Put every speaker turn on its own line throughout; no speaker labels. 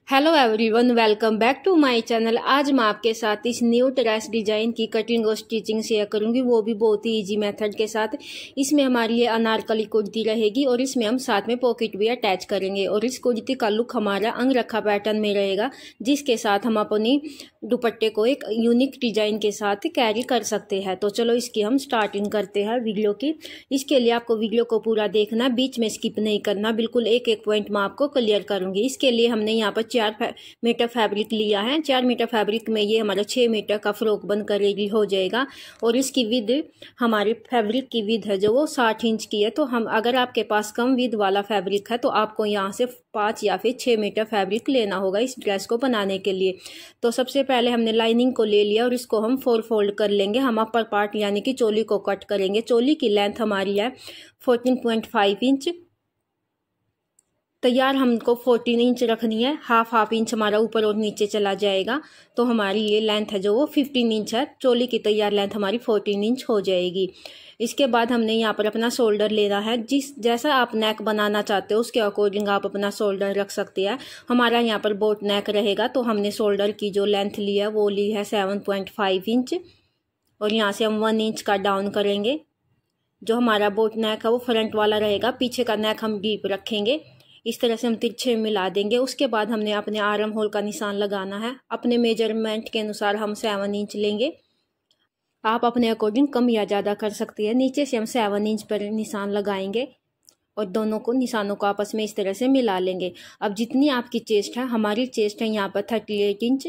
Hello everyone, welcome back to my channel. आज मैं आपके साथ इस न्यू ड्रेस डिजाइन की कटिंग और स्टिचिंग शेयर करूंगी, वो भी बहुत ही इजी मेथड के साथ। इसमें हमारी ये अनारकली कुर्ती रहेगी और इसमें हम साथ में पॉकेट भी अटैच करेंगे और इस कुर्ती का लुक हमारा अंगरखा पैटर्न में रहेगा, जिसके साथ हम अपनी दुपट्टे को एक यूनिक डिजाइन के साथ कैरी कर सकते हैं। तो चलो इसकी हम स्टार्टिंग करते हैं वीडियो की। इसके लिए आपको वीडियो को पूरा देखना, बीच में स्किप नहीं करना, बिल्कुल एक एक पॉइंट मैं आपको क्लियर करूंगी। इसके लिए हमने यहाँ पर 4 मीटर फैब्रिक लिया है। 4 मीटर फैब्रिक में ये हमारा 6 मीटर का फ्रॉक बनकर रेडी हो जाएगा और इसकी विद, हमारी फैब्रिक की विद है जो वो 60 इंच की है। तो हम, अगर आपके पास कम विद वाला फैब्रिक है तो आपको यहाँ से 5 या फिर 6 मीटर फैब्रिक लेना होगा इस ड्रेस को बनाने के लिए। तो सबसे पहले हमने लाइनिंग को ले लिया और इसको हम 4 फोल्ड कर लेंगे। हम अपर पार्ट यानी कि चोली को कट करेंगे। चोली की लेंथ हमारी है 14.5 इंच। तैयार हमको 14 इंच रखनी है। हाफ इंच हमारा ऊपर और नीचे चला जाएगा। तो हमारी ये लेंथ है जो वो 15 इंच है। चोली की तैयार लेंथ हमारी 14 इंच हो जाएगी। इसके बाद हमने यहाँ पर अपना शोल्डर लेना है। जैसा आप नेक बनाना चाहते हो उसके अकॉर्डिंग आप अपना शोल्डर रख सकते हैं। हमारा यहाँ पर बोट नेक रहेगा तो हमने शोल्डर की जो लेंथ ली है वो ली है 7.5 इंच और यहाँ से हम 1 इंच का डाउन करेंगे। जो हमारा बोट नेक है वो फ्रंट वाला रहेगा, पीछे का नेक हम डीप रखेंगे। इस तरह से हम तिरछे मिला देंगे। उसके बाद हमने अपने आर्म होल का निशान लगाना है। अपने मेजरमेंट के अनुसार हम 7 इंच लेंगे। आप अपने अकॉर्डिंग कम या ज़्यादा कर सकते हैं। नीचे से हम 7 इंच पर निशान लगाएंगे और दोनों को निशानों को आपस में इस तरह से मिला लेंगे। अब जितनी आपकी चेस्ट है, हमारी चेस्ट है यहाँ पर 38 इंच,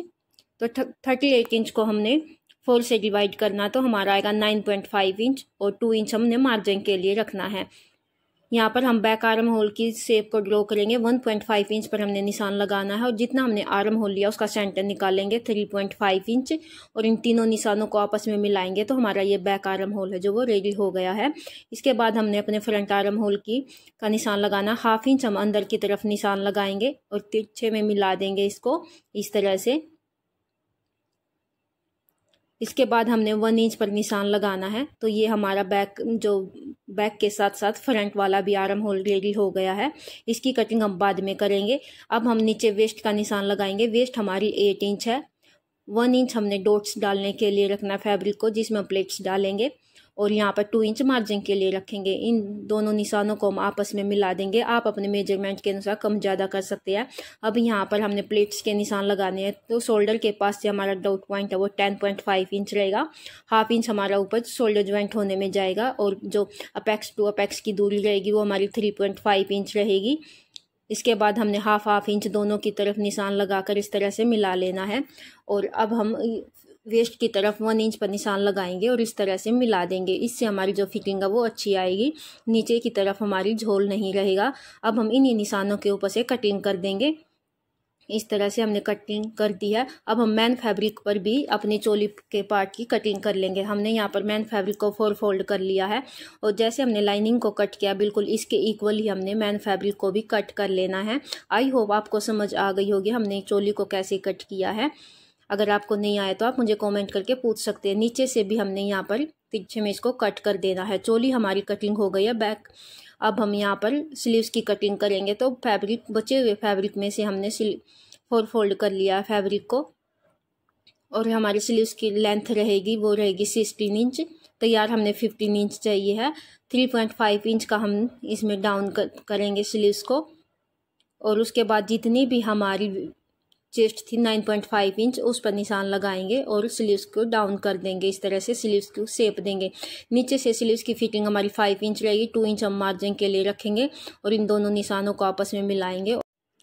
तो 38 इंच को हमने 4 से डिवाइड करना, तो हमारा आएगा 9.5 इंच और 2 इंच हमने मार्जिन के लिए रखना है। यहाँ पर हम बैक आर्म होल की शेप को ड्रॉ करेंगे। 1.5 इंच पर हमने निशान लगाना है और जितना हमने आर्म होल लिया उसका सेंटर निकालेंगे 3.5 इंच और इन तीनों निशानों को आपस में मिलाएंगे। तो हमारा ये बैक आर्म होल है जो वो रेडी हो गया है। इसके बाद हमने अपने फ्रंट आर्म होल का निशान लगाना। हाफ इंच हम अंदर की तरफ निशान लगाएंगे और तिरछे में मिला देंगे इसको इस तरह से। इसके बाद हमने 1 इंच पर निशान लगाना है। तो ये हमारा बैक के साथ साथ फ्रंट वाला भी आर्म होल रेडी हो गया है। इसकी कटिंग हम बाद में करेंगे। अब हम नीचे वेस्ट का निशान लगाएंगे। वेस्ट हमारी 8 इंच है। 1 इंच हमने डॉट्स डालने के लिए रखना फैब्रिक को, जिसमें प्लेट्स डालेंगे और यहाँ पर 2 इंच मार्जिन के लिए रखेंगे। इन दोनों निशानों को हम आपस में मिला देंगे। आप अपने मेजरमेंट के अनुसार कम ज़्यादा कर सकते हैं। अब यहाँ पर हमने प्लेट्स के निशान लगाने हैं। तो शोल्डर के पास से हमारा डॉट पॉइंट है वो 10.5 इंच रहेगा। हाफ इंच हमारा ऊपर शोल्डर ज्वाइंट होने में जाएगा और जो अपेक्स टू अपेक्स की दूरी रहेगी वो हमारी 3.5 इंच रहेगी। इसके बाद हमने हाफ इंच दोनों की तरफ निशान लगाकर इस तरह से मिला लेना है और अब हम वेस्ट की तरफ 1 इंच पर निशान लगाएंगे और इस तरह से मिला देंगे। इससे हमारी जो फिटिंग है वो अच्छी आएगी। नीचे की तरफ हमारी झोल नहीं रहेगा। अब हम इन्हीं निशानों के ऊपर से कटिंग कर देंगे। इस तरह से हमने कटिंग कर दी है। अब हम मैन फैब्रिक पर भी अपनी चोली के पार्ट की कटिंग कर लेंगे। हमने यहाँ पर मैन फैब्रिक को 4 फोल्ड कर लिया है और जैसे हमने लाइनिंग को कट किया बिल्कुल इसके इक्वल ही हमने मैन फैब्रिक को भी कट कर लेना है। आई होप आपको समझ आ गई होगी हमने चोली को कैसे कट किया है। अगर आपको नहीं आया तो आप मुझे कमेंट करके पूछ सकते हैं। नीचे से भी हमने यहाँ पर तिरछे में इसको कट कर देना है। चोली हमारी कटिंग हो गई है बैक। अब हम यहाँ पर स्लीव्स की कटिंग करेंगे। तो फैब्रिक, बचे हुए फैब्रिक में से हमने 4 फोल्ड कर लिया फैब्रिक को और हमारी स्लीव्स की लेंथ रहेगी वो रहेगी 16 इंच। तैयार हमने 15 इंच चाहिए है। 3.5 इंच का हम इसमें डाउन करेंगे स्लीव्स को और उसके बाद जितनी भी हमारी चेस्ट थी 9.5 इंच उस पर निशान लगाएंगे और स्लीव्स को डाउन कर देंगे। इस तरह से स्लीव्स को शेप देंगे। नीचे से स्लीव्स की फिटिंग हमारी 5 इंच रहेगी। 2 इंच हम मार्जिन के लिए रखेंगे और इन दोनों निशानों को आपस में मिलाएंगे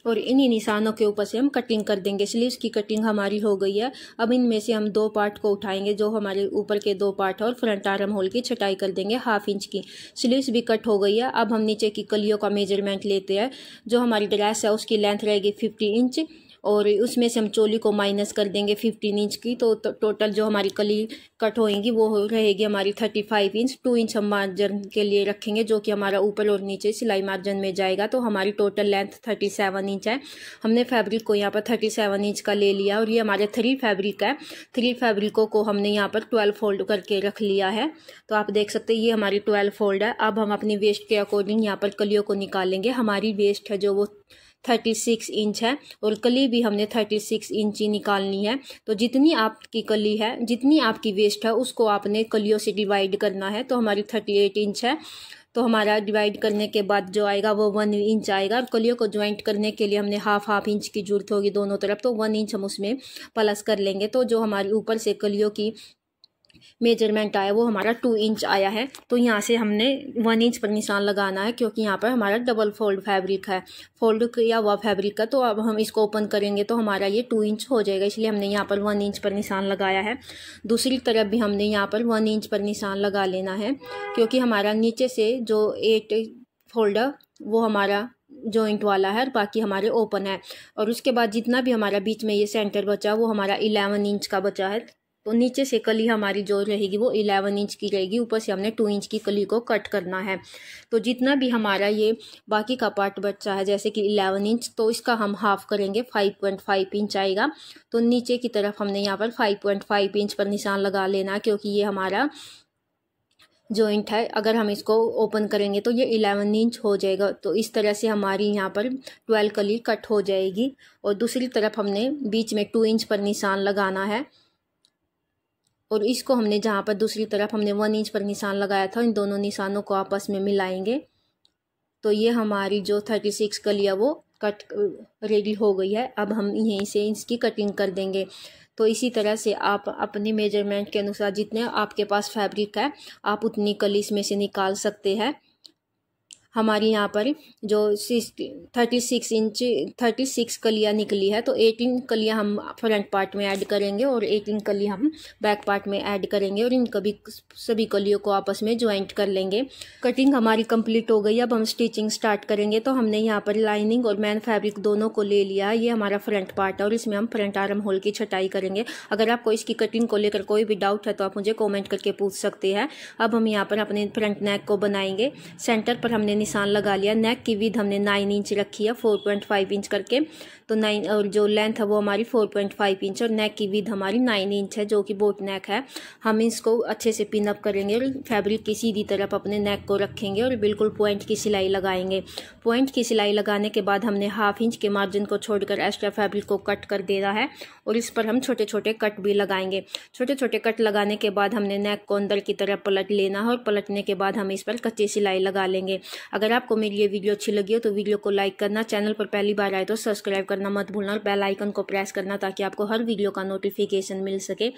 और इन्हीं निशानों के ऊपर से हम कटिंग कर देंगे। स्लीव्स की कटिंग हमारी हो गई है। अब इनमें से हम 2 पार्ट को उठाएंगे, जो हमारे ऊपर के 2 पार्ट है, और फ्रंट आर्म होल की छटाई कर देंगे हाफ इंच की। स्लीव्स भी कट हो गई है। अब हम नीचे की कलियों का मेजरमेंट लेते हैं। जो हमारी ड्रेस है उसकी लेंथ रहेगी 50 इंच और उसमें से हम चोली को माइनस कर देंगे 15 इंच की। तो टोटल जो हमारी कली कट होएंगी वो रहेगी हमारी 35 इंच। 2 इंच हम मार्जिन के लिए रखेंगे जो कि हमारा ऊपर और नीचे सिलाई मार्जिन में जाएगा। तो हमारी टोटल लेंथ 37 इंच है। हमने फैब्रिक को यहाँ पर 37 इंच का ले लिया और ये हमारे 3 फैब्रिक है। 3 फैब्रिकों को हमने यहाँ पर 12 फोल्ड करके रख लिया है। तो आप देख सकते हैं ये हमारी 12 फोल्ड है। अब हम अपनी वेस्ट के अकॉर्डिंग यहाँ पर कलियों को निकालेंगे। हमारी वेस्ट है जो वो 36 इंच है और कली भी हमने 36 इंच ही निकालनी है। तो जितनी आपकी कली है, जितनी आपकी वेस्ट है, उसको आपने कलियों से डिवाइड करना है। तो हमारी 38 इंच है, तो हमारा डिवाइड करने के बाद जो आएगा वो 1 इंच आएगा। और कलियों को ज्वाइंट करने के लिए हमने हाफ इंच की जरूरत होगी दोनों तरफ, तो 1 इंच हम उसमें प्लस कर लेंगे। तो जो हमारी ऊपर से कलियों की मेजरमेंट आया वो हमारा 2 इंच आया है। तो यहाँ से हमने 1 इंच पर निशान लगाना है, क्योंकि यहाँ पर हमारा डबल फोल्ड फैब्रिक है, फोल्ड किया हुआ फैब्रिक का। तो अब हम इसको ओपन करेंगे तो हमारा ये 2 इंच हो जाएगा, इसलिए हमने यहाँ पर 1 इंच पर निशान लगाया है। दूसरी तरफ भी हमने यहाँ पर 1 इंच पर निशान लगा लेना है, क्योंकि हमारा नीचे से जो 8 फोल्डर वो हमारा जॉइंट वाला है और बाकी हमारे ओपन है। और उसके बाद जितना भी हमारा बीच में ये सेंटर बचा वो हमारा 11 इंच का बचा है। तो नीचे से कली हमारी जो रहेगी वो 11 इंच की रहेगी, ऊपर से हमने 2 इंच की कली को कट करना है। तो जितना भी हमारा ये बाकी का पार्ट बचा है जैसे कि 11 इंच, तो इसका हम हाफ करेंगे, 5.5 इंच आएगा। तो नीचे की तरफ हमने यहाँ पर 5.5 इंच पर निशान लगा लेना, क्योंकि ये हमारा जॉइंट है। अगर हम इसको ओपन करेंगे तो ये 11 इंच हो जाएगा। तो इस तरह से हमारी यहाँ पर 12 कली कट हो जाएगी। और दूसरी तरफ हमने बीच में 2 इंच पर निशान लगाना है, और इसको हमने जहाँ पर दूसरी तरफ हमने 1 इंच पर निशान लगाया था, इन दोनों निशानों को आपस में मिलाएंगे। तो ये हमारी जो 36 कलियाँ वो कट रेडी हो गई है। अब हम यहीं से इसकी कटिंग कर देंगे। तो इसी तरह से आप अपने मेजरमेंट के अनुसार जितने आपके पास फैब्रिक है आप उतनी कली इसमें से निकाल सकते हैं। हमारी यहाँ पर जो 36 कलियाँ निकली है, तो 18 कलियाँ हम फ्रंट पार्ट में ऐड करेंगे और 18 कलियाँ हम बैक पार्ट में ऐड करेंगे, और इन सभी कलियों को आपस में ज्वाइंट कर लेंगे। कटिंग हमारी कंप्लीट हो गई। अब हम स्टिचिंग स्टार्ट करेंगे। तो हमने यहाँ पर लाइनिंग और मैन फैब्रिक दोनों को ले लिया है। ये हमारा फ्रंट पार्ट है और इसमें हम फ्रंट आर्म होल की छटाई करेंगे। अगर आपको इसकी कटिंग को लेकर कोई भी डाउट है तो आप मुझे कॉमेंट करके पूछ सकते हैं। अब हम यहाँ पर अपने फ्रंट नेक को बनाएंगे। सेंटर पर हमने निशान लगा लिया। नेक की विड्थ हमने 9 इंच रखी है 4.5 इंच करके। तो 9 और जो लेंथ है वो हमारी 4.5 इंच और नेक की विड्थ हमारी 9 इंच है, जो कि बोट नेक है। हम इसको अच्छे से पिन अप करेंगे और फैब्रिक की सीधी तरफ अपने नेक को रखेंगे और बिल्कुल पॉइंट की सिलाई लगाएंगे। पॉइंट की सिलाई लगाने के बाद हमने हाफ इंच के मार्जिन को छोड़कर एक्स्ट्रा फैब्रिक को कट कर देना है और इस पर हम छोटे छोटे कट भी लगाएंगे। छोटे छोटे कट लगाने के बाद हमने नेक को अंदर की तरफ पलट लेना है और पलटने के बाद हम इस पर कच्ची सिलाई लगा लेंगे। अगर आपको मेरी ये वीडियो अच्छी लगी हो तो वीडियो को लाइक करना, चैनल पर पहली बार आए तो सब्सक्राइब करना मत भूलना और बेल आइकन को प्रेस करना ताकि आपको हर वीडियो का नोटिफिकेशन मिल सके।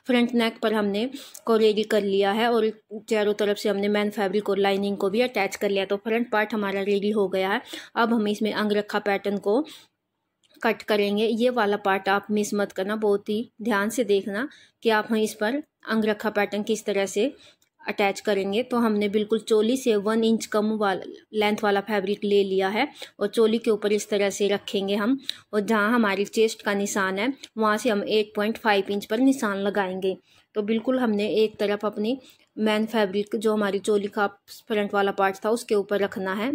फ्रंट नेक पर हमने को रेडी कर लिया है और चारों तरफ से हमने मैन फैब्रिक और लाइनिंग को भी अटैच कर लिया। तो फ्रंट पार्ट हमारा रेडी हो गया है। अब हम इसमें अंगरखा पैटर्न को कट करेंगे। ये वाला पार्ट आप मिस मत करना, बहुत ही ध्यान से देखना कि आप इस पर अंगरखा पैटर्न किस तरह से अटैच करेंगे। तो हमने बिल्कुल चोली से 1 इंच कम वाला लेंथ वाला फैब्रिक ले लिया है और चोली के ऊपर इस तरह से रखेंगे हम, और जहां हमारी चेस्ट का निशान है वहां से हम 8.5 इंच पर निशान लगाएंगे। तो बिल्कुल हमने एक तरफ अपनी मैन फैब्रिक जो हमारी चोली का फ्रंट वाला पार्ट था उसके ऊपर रखना है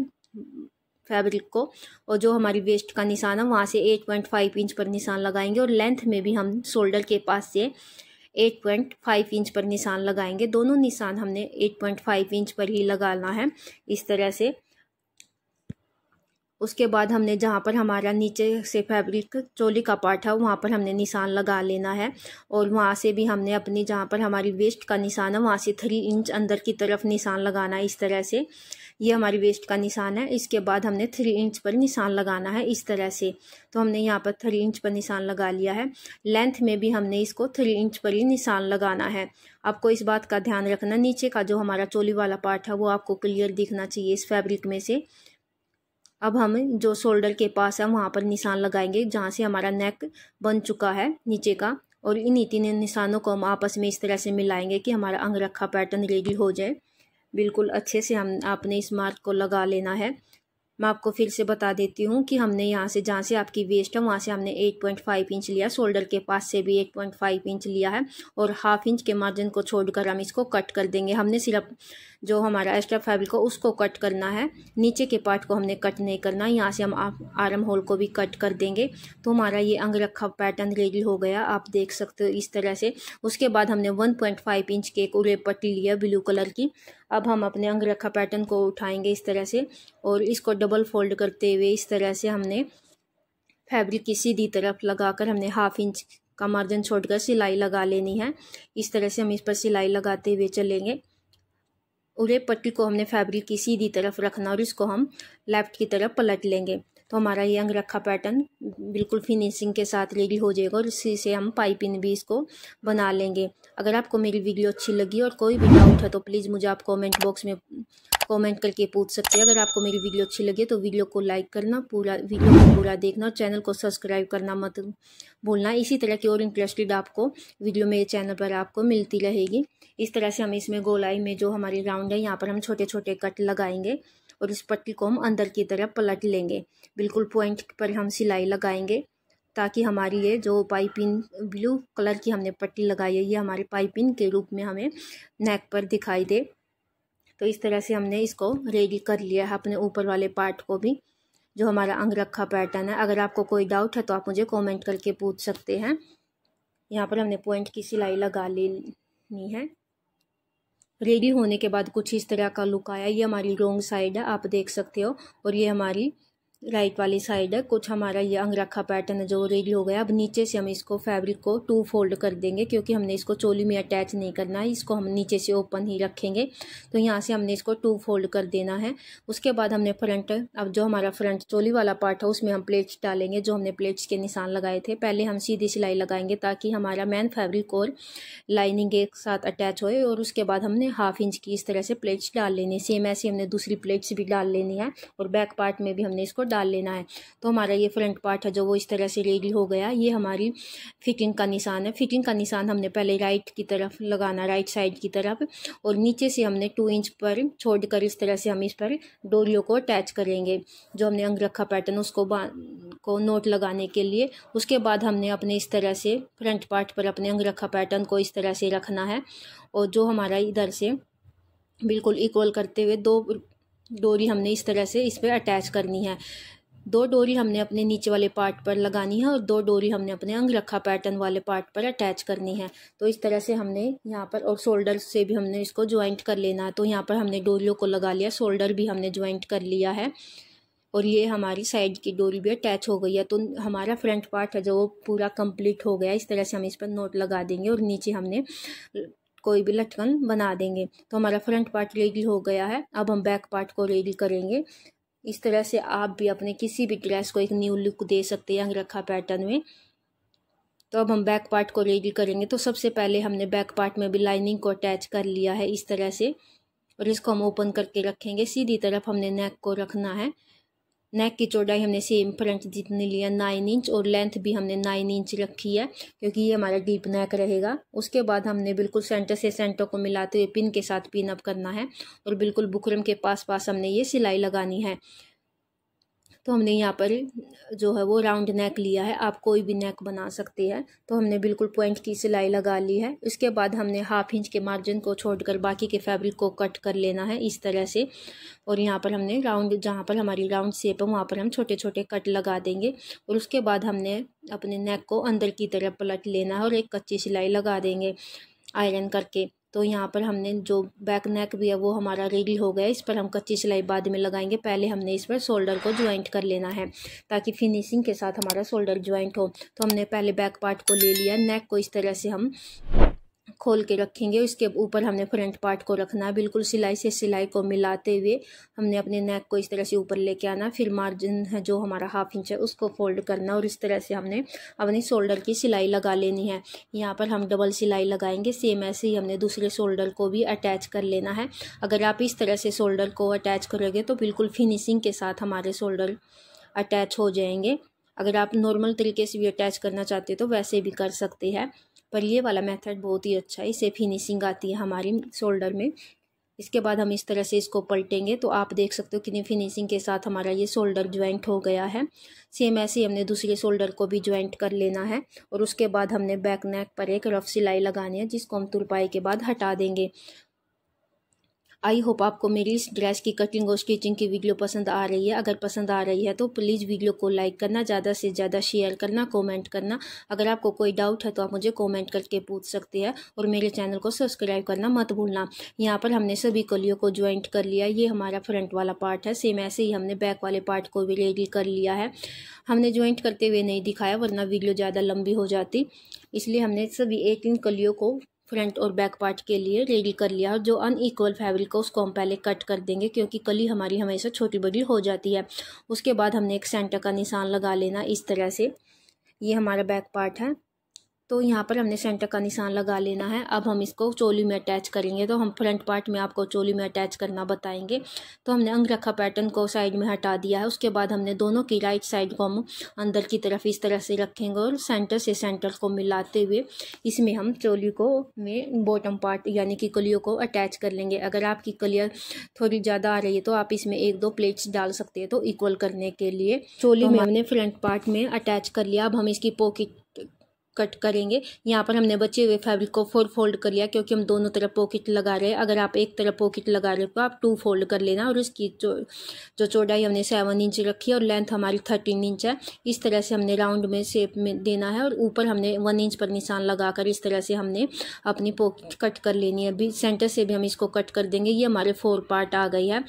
फैब्रिक को, और जो हमारी वेस्ट का निशान है वहाँ से 8.5 इंच पर निशान लगाएंगे और लेंथ में भी हम शोल्डर के पास से 8.5 इंच पर निशान लगाएंगे। दोनों निशान हमने 8.5 इंच पर ही लगाना है इस तरह से। उसके बाद हमने जहाँ पर हमारा नीचे से फैब्रिक चोली का पार्ट है वहाँ पर हमने निशान लगा लेना है और वहाँ से भी हमने अपनी जहाँ पर हमारी वेस्ट का निशान है वहाँ से 3 इंच अंदर की तरफ निशान लगाना है इस तरह से। ये हमारी वेस्ट का निशान है। इसके बाद हमने 3 इंच पर निशान लगाना है इस तरह से। तो हमने यहाँ पर 3 इंच पर निशान लगा लिया है। लेंथ में भी हमने इसको 3 इंच पर ही निशान लगाना है। आपको इस बात का ध्यान रखना, नीचे का जो हमारा चोली वाला पार्ट है वो आपको क्लियर दिखना चाहिए इस फैब्रिक में से। अब हम जो शोल्डर के पास है वहाँ पर निशान लगाएंगे जहाँ से हमारा नेक बन चुका है नीचे का, और इन्हीं 3 निशानों को हम आपस में इस तरह से मिलाएंगे कि हमारा अंगरखा पैटर्न रेडी हो जाए। बिल्कुल अच्छे से हम आपने इस मार्क को लगा लेना है। मैं आपको फिर से बता देती हूँ कि हमने यहाँ से जहाँ से आपकी वेस्ट है वहाँ से हमने 8.5 इंच लिया, शोल्डर के पास से भी 8.5 इंच लिया है और हाफ इंच के मार्जिन को छोड़कर हम इसको कट कर देंगे। हमने सिर्फ जो हमारा एक्स्ट्रा फैब्रिक हो उसको कट करना है, नीचे के पार्ट को हमने कट नहीं करना। यहाँ से हम आर्म होल को भी कट कर देंगे। तो हमारा ये अंगरखा पैटर्न रेडी हो गया, आप देख सकते हो इस तरह से। उसके बाद हमने 1.5 इंच की एक उरे पट्टी लिया ब्लू कलर की। अब हम अपने अंगरखा पैटर्न को उठाएंगे इस तरह से और इसको डबल फोल्ड करते हुए इस तरह से हमने फैब्रिक की सीधी तरफ लगाकर हमने 1/2 इंच का मार्जिन छोड़कर सिलाई लगा लेनी है। इस तरह से हम इस पर सिलाई लगाते हुए चलेंगे। और ये पट्टी को हमने फैब्रिक की सीधी तरफ रखना और इसको हम लेफ्ट की तरफ पलट लेंगे। तो हमारा ये अंगरखा पैटर्न बिल्कुल फिनिशिंग के साथ रेडी हो जाएगा और इसी से हम पाइपिंग भी इसको बना लेंगे। अगर आपको मेरी वीडियो अच्छी लगी और कोई भी डाउट है तो प्लीज़ मुझे आप कमेंट बॉक्स में कमेंट करके पूछ सकते हैं। अगर आपको मेरी वीडियो अच्छी लगी तो वीडियो को लाइक करना, पूरा वीडियो को पूरा देखना और चैनल को सब्सक्राइब करना मत भूलना। इसी तरह की और इंटरेस्टेड आपको वीडियो मेरे चैनल पर आपको मिलती रहेगी। इस तरह से हम इसमें गोलाई में जो हमारी राउंड है यहाँ पर हम छोटे छोटे कट लगाएंगे और इस पट्टी को हम अंदर की तरफ पलट लेंगे। बिल्कुल पॉइंट पर हम सिलाई लगाएंगे ताकि हमारी ये जो पाइपिंग ब्लू कलर की हमने पट्टी लगाई है ये हमारी पाइपिंग के रूप में हमें नेक पर दिखाई दे। तो इस तरह से हमने इसको रेडी कर लिया है अपने ऊपर वाले पार्ट को भी, जो हमारा अंगरखा पैटर्न है। अगर आपको कोई डाउट है तो आप मुझे कमेंट करके पूछ सकते हैं। यहाँ पर हमने पॉइंट की सिलाई लगा लेनी है। रेडी होने के बाद कुछ इस तरह का लुक आया। ये हमारी रॉन्ग साइड है, आप देख सकते हो, और ये हमारी राइट वाली साइड है। कुछ हमारा ये अंगरखा पैटर्न है जो रेडी हो गया। अब नीचे से हम इसको फैब्रिक को 2 फोल्ड कर देंगे क्योंकि हमने इसको चोली में अटैच नहीं करना है, इसको हम नीचे से ओपन ही रखेंगे। तो यहाँ से हमने इसको 2 फोल्ड कर देना है। उसके बाद हमने फ्रंट, अब जो हमारा फ्रंट चोली वाला पार्ट है उसमें हम प्लेट्स डालेंगे, जो हमने प्लेट्स के निशान लगाए थे। पहले हम सीधी सिलाई लगाएंगे ताकि हमारा मेन फैब्रिक और लाइनिंग एक साथ अटैच होए, और उसके बाद हमने 1/2 इंच की इस तरह से प्लेट्स डाल लेनी। सेम ऐसे हमने दूसरी प्लेट्स भी डाल लेनी है और बैक पार्ट में भी हमने इसको डाल लेना है। तो हमारा ये फ्रंट पार्ट है जो वो इस तरह से रेडी हो गया। ये हमारी फिटिंग का निशान है। फिटिंग का निशान हमने पहले राइट की तरफ लगाना, राइट साइड की तरफ, और नीचे से हमने 2 इंच पर छोड़कर इस तरह से हम इस पर डोरियों को अटैच करेंगे, जो हमने अंगरखा पैटर्न उसको को नोट लगाने के लिए। उसके बाद हमने अपने इस तरह से फ्रंट पार्ट पर अपने अंगरखा पैटर्न को इस तरह से रखना है, और जो हमारा इधर से बिल्कुल इक्वल करते हुए 2 डोरी हमने इस तरह से इस पर अटैच करनी है। 2 डोरी हमने अपने नीचे वाले पार्ट पर लगानी है और 2 डोरी हमने अपने अंगरखा पैटर्न वाले पार्ट पर अटैच करनी है। तो इस तरह से हमने यहाँ पर, और शोल्डर से भी हमने इसको ज्वाइंट कर लेना है। तो यहाँ पर हमने डोरियों को लगा लिया, शोल्डर भी हमने ज्वाइंट कर लिया है, और ये हमारी साइड की डोरी भी अटैच हो गई है। तो हमारा फ्रंट पार्ट है जो वो पूरा कंप्लीट हो गया। इस तरह से हम इस पर नोट लगा देंगे और नीचे हमने कोई भी लटकन बना देंगे। तो हमारा फ्रंट पार्ट रेडी हो गया है। अब हम बैक पार्ट को रेडी करेंगे। इस तरह से आप भी अपने किसी भी ड्रेस को एक न्यू लुक दे सकते हैं अंगरखा पैटर्न में। तो अब हम बैक पार्ट को रेडी करेंगे। तो सबसे पहले हमने बैक पार्ट में भी लाइनिंग को अटैच कर लिया है इस तरह से, और इसको हम ओपन करके रखेंगे। सीधी तरफ हमने नेक को रखना है। नेक की चौड़ाई हमने सेम फ्रंट जितनी लिया 9 इंच, और लेंथ भी हमने 9 इंच रखी है क्योंकि ये हमारा डीप नेक रहेगा। उसके बाद हमने बिल्कुल सेंटर से सेंटर को मिलाते हुए पिन के साथ पिन अप करना है, और बिल्कुल बुकरम के पास हमने ये सिलाई लगानी है। तो हमने यहाँ पर जो है वो राउंड नेक लिया है, आप कोई भी नेक बना सकते हैं। तो हमने बिल्कुल पॉइंट की सिलाई लगा ली है। उसके बाद हमने 1/2 इंच के मार्जिन को छोड़कर बाकी के फैब्रिक को कट कर लेना है इस तरह से, और यहाँ पर हमने राउंड, जहाँ पर हमारी राउंड शेप है वहाँ पर हम छोटे छोटे कट लगा देंगे। और उसके बाद हमने अपने नेक को अंदर की तरफ पलट लेना है और एक कच्ची सिलाई लगा देंगे आयरन करके। तो यहाँ पर हमने जो बैक नेक भी है वो हमारा रेडी हो गया। इस पर हम कच्ची सिलाई बाद में लगाएंगे, पहले हमने इस पर शोल्डर को ज्वाइंट कर लेना है ताकि फिनिशिंग के साथ हमारा शोल्डर ज्वाइंट हो। तो हमने पहले बैक पार्ट को ले लिया, नेक को इस तरह से हम खोल के रखेंगे। उसके ऊपर हमने फ्रंट पार्ट को रखना है। बिल्कुल सिलाई से सिलाई को मिलाते हुए हमने अपने नेक को इस तरह से ऊपर लेके आना। फिर मार्जिन है जो हमारा 1/2 इंच है उसको फोल्ड करना, और इस तरह से हमने अपनी शोल्डर की सिलाई लगा लेनी है। यहाँ पर हम डबल सिलाई लगाएंगे। सेम ऐसे ही हमने दूसरे शोल्डर को भी अटैच कर लेना है। अगर आप इस तरह से शोल्डर को अटैच करोगे तो बिल्कुल फिनिशिंग के साथ हमारे शोल्डर अटैच हो जाएंगे। अगर आप नॉर्मल तरीके से भी अटैच करना चाहते हो तो वैसे भी कर सकते हैं, पर ये वाला मेथड बहुत ही अच्छा है, इससे फिनिशिंग आती है हमारी शोल्डर में। इसके बाद हम इस तरह से इसको पलटेंगे तो आप देख सकते हो कितनी फिनिशिंग के साथ हमारा ये शोल्डर ज्वाइंट हो गया है। सेम ऐसे ही हमने दूसरे शोल्डर को भी ज्वाइंट कर लेना है, और उसके बाद हमने बैक नेक पर एक रफ सिलाई लगानी है जिसको हम तुरपाई के बाद हटा देंगे। आई होप आपको मेरी इस ड्रेस की कटिंग और स्टिचिंग की वीडियो पसंद आ रही है। अगर पसंद आ रही है तो प्लीज़ वीडियो को लाइक करना, ज़्यादा से ज़्यादा शेयर करना, कमेंट करना। अगर आपको कोई डाउट है तो आप मुझे कमेंट करके पूछ सकते हैं और मेरे चैनल को सब्सक्राइब करना मत भूलना। यहाँ पर हमने सभी कलियों को ज्वाइंट कर लिया। ये हमारा फ्रंट वाला पार्ट है। सेम ऐसे ही हमने बैक वाले पार्ट को भी रेडी कर लिया है। हमने ज्वाइंट करते हुए नहीं दिखाया वरना वीडियो ज़्यादा लंबी हो जाती, इसलिए हमने सभी 18 कलियों को फ्रंट और बैक पार्ट के लिए रेडी कर लिया। और जो अनइक्वल फैब्रिक को उसको हम पहले कट कर देंगे क्योंकि कली हमारी हमेशा छोटी बड़ी हो जाती है। उसके बाद हमने एक सेंटर का निशान लगा लेना इस तरह से। ये हमारा बैक पार्ट है, तो यहाँ पर हमने सेंटर का निशान लगा लेना है। अब हम इसको चोली में अटैच करेंगे, तो हम फ्रंट पार्ट में आपको चोली में अटैच करना बताएंगे। तो हमने अंगरखा पैटर्न को साइड में हटा दिया है। उसके बाद हमने दोनों की राइट साइड को हम अंदर की तरफ इस तरह से रखेंगे और सेंटर से सेंटर को मिलाते हुए इसमें हम चोली को में बॉटम पार्ट यानी कि कलियों को अटैच कर लेंगे। अगर आपकी कलियाँ थोड़ी ज़्यादा आ रही है तो आप इसमें 1-2 प्लेट्स डाल सकते हैं तो इक्वल करने के लिए। चोली में हमने फ्रंट पार्ट में अटैच कर लिया। अब हम इसकी पॉकेट कट करेंगे। यहाँ पर हमने बचे हुए फैब्रिक को 4 फोल्ड कर लिया क्योंकि हम दोनों तरफ पॉकेट लगा रहे हैं। अगर आप एक तरफ पॉकेट लगा रहे हो तो आप 2 फोल्ड कर लेना। और इसकी जो चौड़ाई हमने 7 इंच रखी है और लेंथ हमारी 13 इंच है। इस तरह से हमने राउंड में शेप में देना है और ऊपर हमने 1 इंच पर निशान लगाकर इस तरह से हमने अपनी पॉकेट कट कर लेनी है। अभी सेंटर से भी हम इसको कट कर देंगे। ये हमारे 4 पार्ट आ गई है।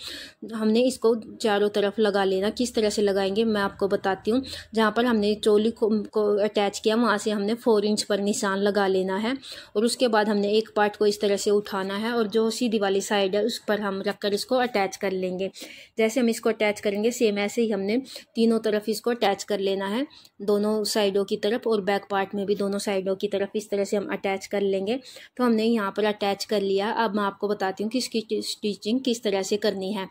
हमने इसको चारों तरफ लगा लेना। किस तरह से लगाएंगे मैं आपको बताती हूँ। जहाँ पर हमने चोली को अटैच किया वहाँ से हमने 4 इंच पर निशान लगा लेना है और उसके बाद हमने एक पार्ट को इस तरह से उठाना है और जो सीधी वाली साइड है उस पर हम रखकर इसको अटैच कर लेंगे। जैसे हम इसको अटैच करेंगे सेम ऐसे ही हमने तीनों तरफ इसको अटैच कर लेना है, दोनों साइडों की तरफ और बैक पार्ट में भी दोनों साइडों की तरफ इस तरह से हम अटैच कर लेंगे। तो हमने यहाँ पर अटैच कर लिया। अब मैं आपको बताती हूँ कि इसकी स्टिचिंग किस तरह से करनी है।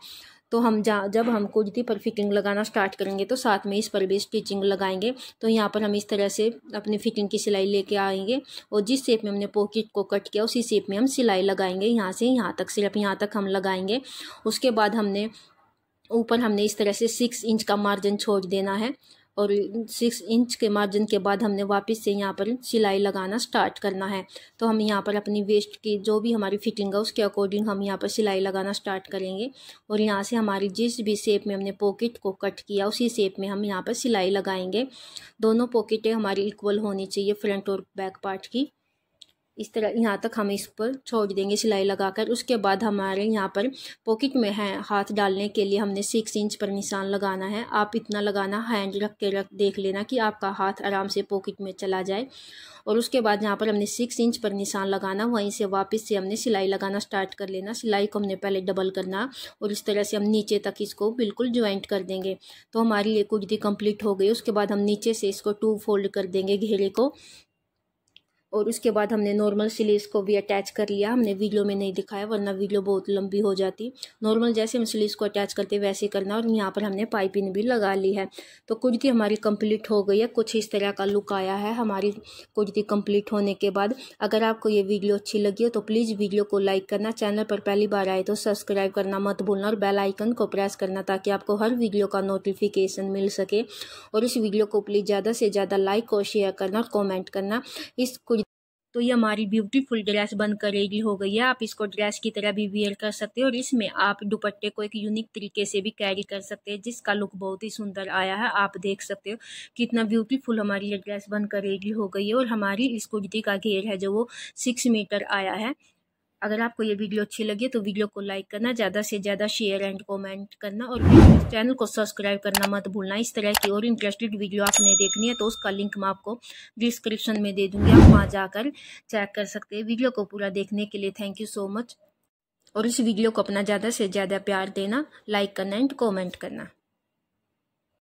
तो हम जब हम कुर्ती पर फिटिंग लगाना स्टार्ट करेंगे तो साथ में इस पर भी स्टिचिंग लगाएंगे। तो यहाँ पर हम इस तरह से अपनी फिटिंग की सिलाई लेके आएंगे और जिस शेप में हमने पॉकेट को कट किया उसी शेप में हम सिलाई लगाएंगे। यहाँ से यहाँ तक, सिर्फ यहाँ तक हम लगाएंगे। उसके बाद हमने ऊपर हमने इस तरह से 6 इंच का मार्जिन छोड़ देना है और 6 इंच के मार्जिन के बाद हमने वापस से यहाँ पर सिलाई लगाना स्टार्ट करना है। तो हम यहाँ पर अपनी वेस्ट की जो भी हमारी फिटिंग है उसके अकॉर्डिंग हम यहाँ पर सिलाई लगाना स्टार्ट करेंगे और यहाँ से हमारी जिस भी शेप में हमने पॉकेट को कट किया उसी शेप में हम यहाँ पर सिलाई लगाएंगे। दोनों पॉकेटें हमारी इक्वल होनी चाहिए फ्रंट और बैक पार्ट की। इस तरह यहाँ तक हम इस पर छोड़ देंगे सिलाई लगाकर। उसके बाद हमारे यहाँ पर पॉकेट में है हाथ डालने के लिए हमने 6 इंच पर निशान लगाना है। आप इतना लगाना, हैंड रख के देख लेना कि आपका हाथ आराम से पॉकेट में चला जाए। और उसके बाद यहाँ पर हमने 6 इंच पर निशान लगाना, वहीं से वापस से हमने सिलाई लगाना स्टार्ट कर लेना। सिलाई को हमने पहले डबल करना और इस तरह से हम नीचे तक इसको बिल्कुल ज्वाइंट कर देंगे। तो हमारी ये कुर्ती कंप्लीट हो गई। उसके बाद हम नीचे से इसको 2 फोल्ड कर देंगे घेरे को और उसके बाद हमने नॉर्मल स्लीव्स को भी अटैच कर लिया। हमने वीडियो में नहीं दिखाया वरना वीडियो बहुत लंबी हो जाती। नॉर्मल जैसे हम स्लीव्स को अटैच करते वैसे करना और यहाँ पर हमने पाइपिंग भी लगा ली है। तो कुर्ती हमारी कंप्लीट हो गई है। कुछ इस तरह का लुक आया है हमारी कुर्ती कंप्लीट होने के बाद। अगर आपको ये वीडियो अच्छी लगी हो तो प्लीज़ वीडियो को लाइक करना, चैनल पर पहली बार आए तो सब्सक्राइब करना मत भूलना और बेल आइकन को प्रेस करना ताकि आपको हर वीडियो का नोटिफिकेशन मिल सके। और इस वीडियो को प्लीज़ ज़्यादा से ज़्यादा लाइक और शेयर करना और कॉमेंट करना। तो ये हमारी ब्यूटीफुल ड्रेस बनकर रेडी हो गई है। आप इसको ड्रेस की तरह भी वेयर कर सकते हो और इसमें आप दुपट्टे को एक यूनिक तरीके से भी कैरी कर सकते हैं जिसका लुक बहुत ही सुंदर आया है। आप देख सकते हो कितना ब्यूटीफुल हमारी ये ड्रेस बनकर रेडी हो गई है। और हमारी इस कुर्ती का घेर है जो वो 6 मीटर आया है। अगर आपको ये वीडियो अच्छी लगी तो वीडियो को लाइक करना, ज़्यादा से ज़्यादा शेयर एंड कमेंट करना और चैनल को सब्सक्राइब करना मत भूलना। इस तरह की और इंटरेस्टेड वीडियो आपने देखनी है तो उसका लिंक मैं आपको डिस्क्रिप्शन में दे दूँगी, आप वहाँ जाकर चेक कर सकते हैं। वीडियो को पूरा देखने के लिए थैंक यू सो मच और इस वीडियो को अपना ज़्यादा से ज़्यादा प्यार देना, लाइक करना एंड कॉमेंट करना।